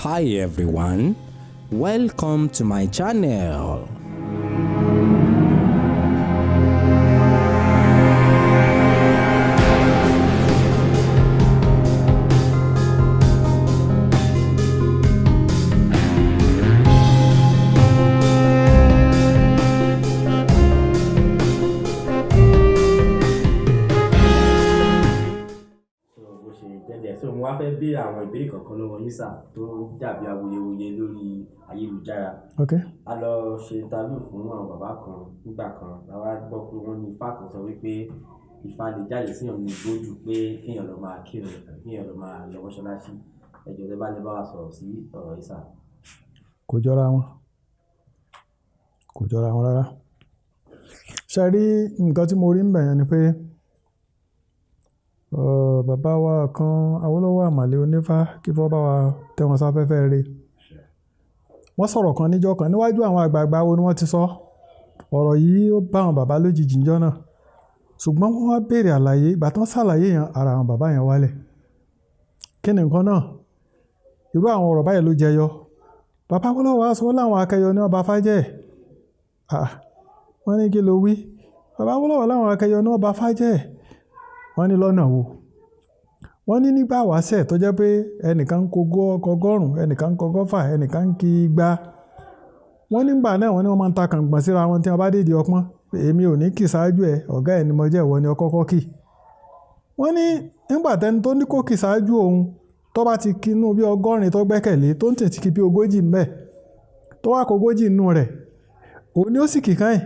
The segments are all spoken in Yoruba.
Hi everyone, welcome to my channel. So mo wá fẹ́ béèrè àwọn ìbéèrè kankan lọ́wọ́ yín sà tó dàbí awuyewuye lórí ayélujára. Okay. A lọ ṣe interview fún àwọn bàbá kan nígbà kan láwa gbọ́ pé wọ́n ní Ifá kan sọ wípé Ifá lè jáde síyàn ní ìgbójú pé kéèyàn lọ máa kírun tàbí kéèyàn lọ máa lọ mọ́ṣáláṣí. Ẹ jọ̀ọ́ tẹ́ bá lè bá wa sọ̀rọ̀ sí ọ̀rọ̀ yìí sà. Kò jọra wọn rárá. Ṣé rí nǹkan tí mo rí ń bẹ̀ yẹn ni pé bàbá wa kan Awólọ́wọ̀ Àmàlẹ́ Onífá kí fọ́ bá wa tẹ́ wọn sáfẹ́fẹ́ rẹ̀. Wọ́n sọ̀rọ̀ kan níjọ́ kan níwájú àwọn àgbààgbà wo ni wọ́n ti sọ. Ọ̀rọ̀ yìí ó bá àwọn bàbá lójijì níjọ́ náà. Ṣùgbọ́n wọ́n wá béèrè àlàyé ìgbà tán ṣàlàyé yẹn ara àwọn bàbá yẹn wálẹ̀. Kí ni nǹkan náà? Irú àwọn ọ̀rọ̀ báyìí ló jẹyọ. Bàbá Awólọ́wọ̀ wá sọ láwọn akẹyọ ní ọba Fájẹ́. Wọ́n ní kí ló wí? Bàbá Awólọ́wọ̀ láwọn akẹyọ ní ọba Fájẹ́. Wọ́n ní lọ́nà wo? Wọ́n ní nígbà wáṣẹ̀ tó jẹ́ pé ẹnìkan ń kogó ọgọ́rùn-ún, ẹnìkan ń kọgọ́fà, ẹnìkan ń kí igba. Wọ́n nígbà náà wọ́n ní wọ́n máa ń ta kàngbọ̀n síra wọn tí wọ́n bá dèdè ọpọ́n. Èmi ò ní kì ṣáájú ẹ̀, ọ̀gá ẹ̀ ni mo jẹ́, ìwọ ni ọkọ́kọ́ kì. Wọ́n ní nígbà tẹni tó ní kó kì ṣáájú òun tó bá ti kí inú bí 100 tó gbẹ́kẹ̀lé tó ń tètè kí bí 40 ń bẹ tó wá kó 40 inú rẹ̀ òun ni ó sì kì káyìn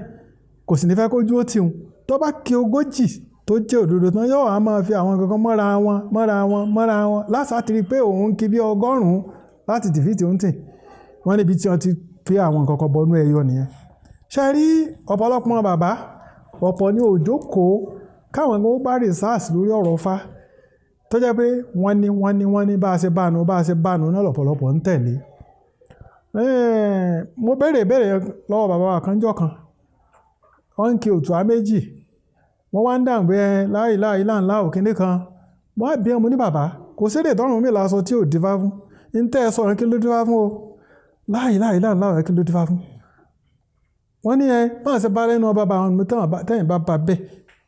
kò sì ní fẹ́ kójú ó tìhun tó bá kí 40 tó jẹ́ òdodo tán yóò wá máa fi àwọn kankan mọ́ra wọn lásàtìrí pé òun kí bí 100 láti dìfìtì òun tì. Wọ́n níbi tí wọ́n ti fi àwọn kankan bọnú ẹyọ nìyẹn. Ṣé rí ọ̀pọ̀lọpọ̀ bàbá ọ̀pọ̀ ní òjókòó káwọn ẹgbẹ́ ó bá research lórí ọ̀rọ̀ Ifá tó jẹ́ pé wọ́n ní bá a ṣe bánu náà lọ̀pọ̀lọpọ̀ ń tẹ̀lé. Mo béèrè lọ́wọ́ bàbá wa kan jọ́ kan wọ́n ń kí òtúá méjì wọ́n wá ń dàn pé láìláì láńlá òkìní kan wọ́n á bí ọmọ ní bàbá kò sédè tọ́rùn mi lásọ tí ò dífá fún ń tẹ́ ẹ sọ̀rọ̀ kí ló dífá fún o láìláì láńlá rẹ̀ kí ló dífá fún. Wọ́n ní báwọn ṣe bá lẹ́nu ọba àwọn ọmọ tẹ́yìn bá ba bẹ́ẹ̀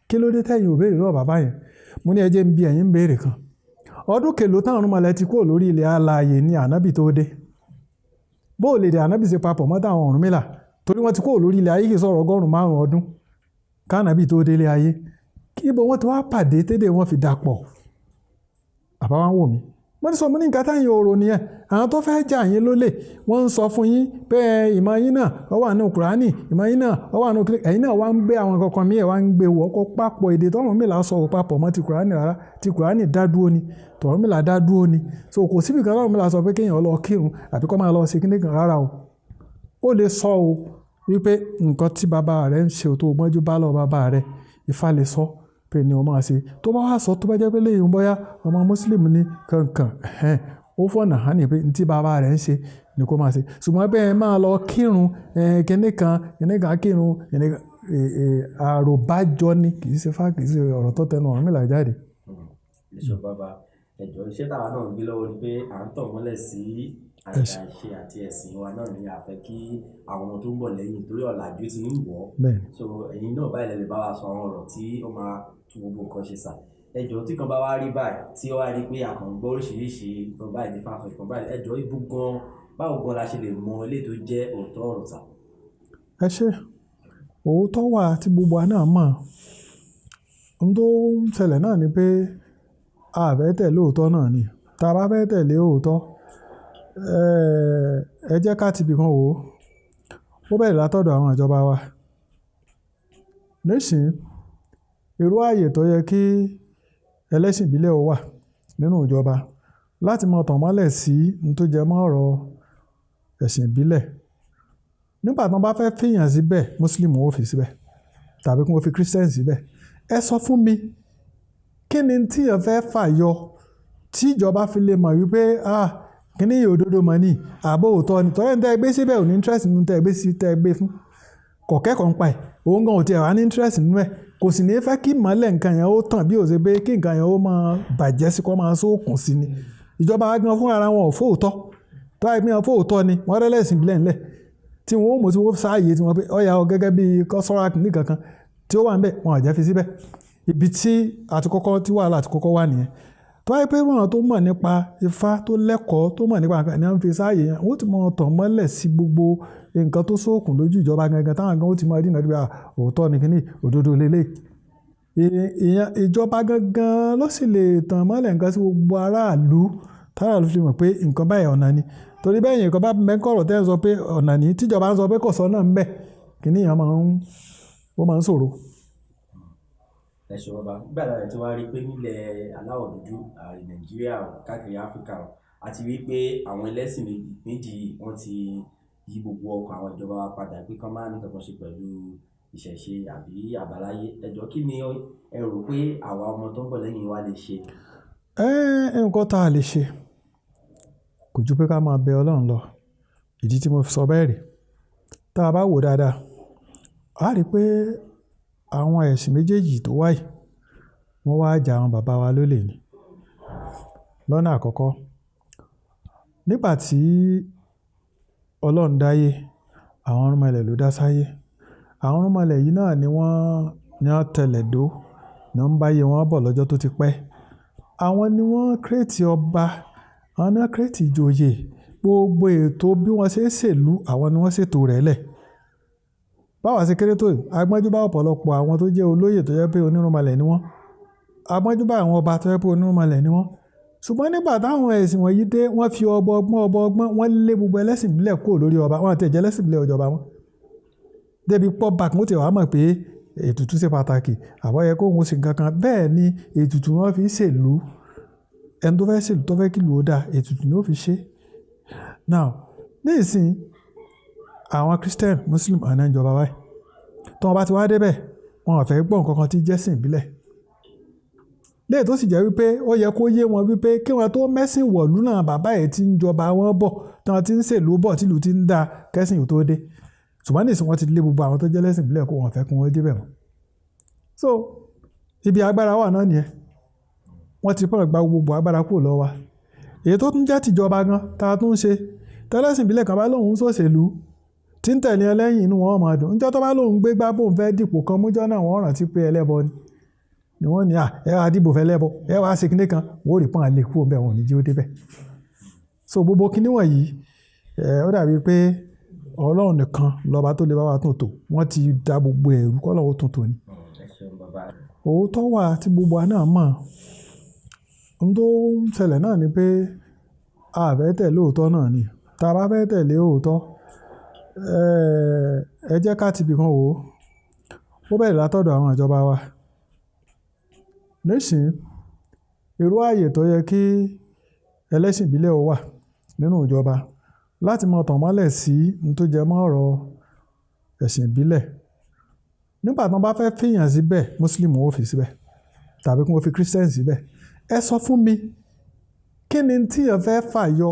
kí ló dé tẹ́yìn ò béèrè lọ́wọ́ bàbá yẹn. Mo ní ẹjẹ́ ń bi ẹ̀yìn ń béèrè kan ọdún kèló táwọn ọmọlẹ̀ ti kúrò lórí ilẹ̀ alààyè ní ànábì tó dé bó lè dé ànábì ṣe papọ̀ mọ́ táwọn Ọ̀rúnmìlà torí wọ́n ti kúrò lórí ilẹ̀ ayé kì í sọ̀rọ̀ 105 ọdún kánàbì tó délé ayé kí ibo wọ́n ti wá pàdé tédè wọ́n fi dàpọ̀. Bàbá wa ń wò mí wọ́n ní sọ mú ní nǹkan táyìn òrò nìyẹn àwọn tó fẹ́ jà yín lólè wọ́n ń sọ fún yín pé ìmọ̀ yín náà ó wà nínú Kùránì ìmọ̀ yín náà ó wà nínú kílíkì ẹ̀yin náà wá ń gbé àwọn kankan míì wá ń gbé wọ́ kó papọ̀ èdè t'Ọ̀rúnmìlà sọ papọ̀ mọ́ ti Kùránì rárá ti Kùránì dá dúró ni t'Ọ̀rúnmìlà dá dúró ni so kò síbi kan t'Ọ̀rúnmìlà sọ pé kéèyàn lọ kírun àbí kó máa lọ ṣe kíní kan rárá o ó lè sọ o wípé nǹkan tí bàbá rẹ̀ ń ṣe tó mọ́jú bá lọ bàbá rẹ̀ Ifá lè sọ pé ni o máa ṣe tó bá wá sọ tó bá jẹ́ pé lẹ́yìn bóyá ọmọ mùsùlùmí ní kankan ó fọ̀nà hàn ní pé tí bàbá rẹ̀ ń ṣe ni kó máa ṣe ṣùgbọ́n bẹ́ẹ̀ máa lọ kírun kíní kan kírun àròbájọ ni kì í ṣe Ifá kì í ṣe ọ̀rọ̀ tó tẹnu Ọ̀rúnmìlà jáde. Ẹ̀ṣọ́ bàbá ẹ̀jọ̀ iṣẹ́ táwa náà ń gbé lọ́wọ́ ni pé à ń tàn mọ́lẹ̀ sí àṣà ìṣe àti ẹ̀sìn wa náà ni a fẹ́ kí àwọn ọmọ tó ń bọ̀ lẹ́yìn torí ọ̀làjú ti ń wọ̀ so ẹ̀yin náà báyìí lè bá wa sọ àwọn ọ̀rọ̀ tí ó máa tún gbogbo nǹkan ṣe sà. Ẹjọ́ tí kan bá wá rí báyìí tí ó wá rí pé àkàngbọ́ oríṣiríṣi nǹkan báyìí ní fáfẹ́ nǹkan báyìí ẹjọ́ ibú gan báwo gan la ṣe lè mọ ilé tó jẹ́ òótọ́ ọ̀rọ̀ sà. Ẹ ṣe òótọ́ wà tí gbogbo wa náà mọ̀ ohun tó ń ṣẹlẹ̀ náà ni pé a fẹ́ tẹ̀lé òótọ́ náà ni tá a bá fẹ́ tẹ̀lé òótọ́ ẹ jẹ́ ká ti bìkan wò ó bẹ̀rẹ̀ látọ̀dọ̀ àwọn ìjọba wa nísìn irú ààyè tó yẹ kí ẹlẹ́sìn ìbílẹ̀ wà nínú ìjọba láti mọ tàn mọ́lẹ̀ sí ní tó jẹ mọ́ ọ̀rọ̀ ẹ̀sìn ìbílẹ̀ nígbà tí wọ́n bá fẹ́ fìyàn síbẹ̀ Muslim ó fi síbẹ̀ tàbí kí wọ́n fi Christian síbẹ̀ ẹ sọ fún mi kí ni tí ẹ fẹ́ fàyọ tí ìjọba fi lè mọ̀ wípé kíní yìí òdodo mọ̀ ní àbò òótọ́ ni tọ́lẹ̀ ní tẹ́ gbé síbẹ̀ ò ní interest nínú tẹ́ gbé sí tẹ́ gbé fún kọ̀kẹ́kọ̀ọ́ ń pa ẹ̀ òun gan ò tiẹ̀ wá ní interest nínú ẹ̀ kò sì ní fẹ́ kí ìmọ́lẹ̀ nǹkan yẹn ó tàn bí ó ṣe pé kí nǹkan yẹn ó máa bàjẹ́ sí kó máa sókùn sí ni ìjọba gan fúnra wọn ò fóòtọ́ tó wáyé pé wọn fóòtọ́ ni wọ́n rẹ́lẹ́sìn ìbílẹ̀ ńlẹ̀ tí wọ́n ó mú tí wọ́n sáàyè tí wọ́n pé ọ̀yà ọ gẹ́gẹ́ bí kọ́sọ́rà nìkan kan tí ó wà níbẹ̀ wọn ò jẹ́ fi síbẹ̀ ibi tí wàhálà àti kọ́kọ́ wà nìyẹn tó wáyé pé wọn tó mọ̀ nípa Ifá tó lẹ́kọ̀ọ́ tó mọ̀ nípa nǹkan ní wọ́n fi sáàyè yẹn wọ́n ti mọ̀ tàn mọ́lẹ̀ sí gbogbo nǹkan tó sókùn lójú ìjọba gangan táwọn gan ó ti mọ̀ rí náà òótọ́ ni kíní òdodo lélẹ̀ ìjọba gangan ló sì lè tàn mọ́lẹ̀ nǹkan sí gbogbo aráàlú táráàlú fi mọ̀ pé nǹkan báyìí ọ̀nà ni torí bẹ́ẹ̀ yẹn nǹkan bá mẹ́kọ̀rọ̀ tẹ́ ń sọ pé ọ̀nà ní tíjọba ń sọ pé kò sọ́nà ń bẹ̀ kíní yẹn máa ń ṣòro. ẹ̀sùn ọba gbàdá rẹ̀ tí wàá rí pé nílẹ̀ aláwọ̀ dúdú Nàìjíríà káàkiri Áfíríkà àti rí pé àwọn ẹlẹ́sìn méjì wọ́n ti yí gbogbo ọkàn àwọn ìjọba wa padà pé kán máa ní kankan ṣe pẹ̀lú ìṣẹ̀ṣe àbí àbáláyé ẹjọ́ kí ni ẹ rò pé àwa ọmọ tó ń bọ̀ lẹ́yìn wa lè ṣe. nǹkan tá a lè ṣe kò ju pé ká máa bẹ Ọlọ́run lọ ìdí tí mo fi sọ bẹ́ẹ̀ rè tá a bá wò dáadáa a rí i pé àwọn ẹ̀sìn méjèèjì tó wáyé wọ́n wá jà àwọn bàbá wa lólè ni lọ́nà àkọ́kọ́ nígbà tí Ọlọ́run dáyé àwọn ọ̀rúnmọlẹ̀ ló dá sáyé àwọn ọ̀rúnmọlẹ̀ yìí náà ni wọ́n tẹ̀lẹ̀ dó ni wọ́n ń báyé wọn bọ̀ lọ́jọ́ tó ti pẹ́ àwọn ni wọ́n kírètì ọba àwọn náà kírètì ìjòyè gbogbo ètò bí wọ́n ṣe ń ṣèlú àwọn ni wọ́n ṣètò rẹ̀ lẹ̀ báwa ṣe kéré tó yìí agbọ́njúbà ọ̀pọ̀lọpọ̀ àwọn tó jẹ́ olóyè tó jẹ́ pé onírúnmọlẹ̀ ni wọ́n agbọ́njúbà àwọn ọba tó jẹ́ pé onírúnmọlẹ̀ ni wọ́n ṣùgbọ́n nígbà táwọn ẹ̀sìn wọ̀nyí dé wọ́n fi ọba ọgbọ́n wọ́n lé gbogbo ẹlẹ́sìn ìbílẹ̀ kúrò lórí ọba wọn àti ẹ̀jẹ̀ ẹlẹ́sìn ìbílẹ̀ ọjọba wọn débi pọ́ bàkún ó ti wàá mọ̀ pé ètùtù ṣe pàtàkì àbọ̀yẹ kó òun sì kankan bẹ́ẹ̀ ni ètùtù wọn fi ṣèlú ẹni tó fẹ́ ṣèlú tó fẹ́ kí ìlú ó dáa ètùtù ni ó fi ṣe. now ní ìsìn àwọn Christian Muslim àná ìjọba wáyé tí wọ́n bá ti wá débẹ̀ wọn ò fẹ́ gbọ́ nǹkan kan tí jẹ́sìn ìbílẹ̀ léè tó sì jẹ́ wípé ó yẹ kó yé wọn wípé kí wọn tó mẹ́sìn wọ̀lú náà bàbá ẹ̀ tí ń jọba wọn bọ̀ tí wọ́n ti ń ṣèlú bọ̀ tìlú ti ń da kẹ́sìn ò tó dé ṣùgbọ́n nìsín wọ́n ti lé gbogbo àwọn tó jẹ́ lẹ́sìn ìbílẹ̀ kó wọn fẹ́ kí wọ́n débẹ̀ mọ́ so ibi agbára wà náà nìyẹn wọ́n ti pọ̀n gba gbogbo agbára kúrò lọ́wọ́ wa èyí tó tún jẹ́ tìjọba gan tá a tún ṣe tẹ́lẹ̀sìn ìbílẹ̀ kan bá lóun ṣòṣèlú tí ń tẹ̀lé ẹlẹ́yìn inú wọn máa dùn níjọ́ tó bá lóun gbé gbá bóun fẹ́ dìpò kan mújọ́ náà wọ́n rántí pé ẹlẹ́bọ ni wọ́n ní ẹ wá dìbò fẹ́ lẹ́bọ ẹ wá ṣe kíní kan wọ́n ò rí pọ́n àlè kúrò bẹ́ẹ̀ wọn ò ní jí ó débẹ̀ so gbogbo kíní wọ̀nyí ó dàbí pé Ọlọ́run nìkan lọ́ba tó lè bá wa tún tò wọ́n ti da gbogbo ẹ̀rú kọ́lọ́run tún tò ní. òótọ́ wà tí gbogbo wa náà mọ̀ ohun tó ń ṣẹlẹ̀ náà ni pé a fẹ́ tẹ̀lé òótọ́ náà ni tá a bá fẹ́ tẹ̀lé òótọ́ ẹ jẹ́ ká ti bìkan wò ó bẹ̀rẹ̀ látọ̀dọ̀ àwọn ìjọba wa nísìn irú ààyè tó yẹ kí ẹlẹ́sìn ìbílẹ̀ wà nínú ìjọba láti mọ tàn mọ́lẹ̀ sí ní tó jẹ mọ́ ọ̀rọ̀ ẹ̀sìn ìbílẹ̀ nígbà tí wọ́n bá fẹ́ fìyàn síbẹ̀ Muslim ó fi síbẹ̀ tàbí kí wọ́n fi Christian síbẹ̀ ẹ sọ fún mi kí ni tí èèyàn fẹ́ fàyọ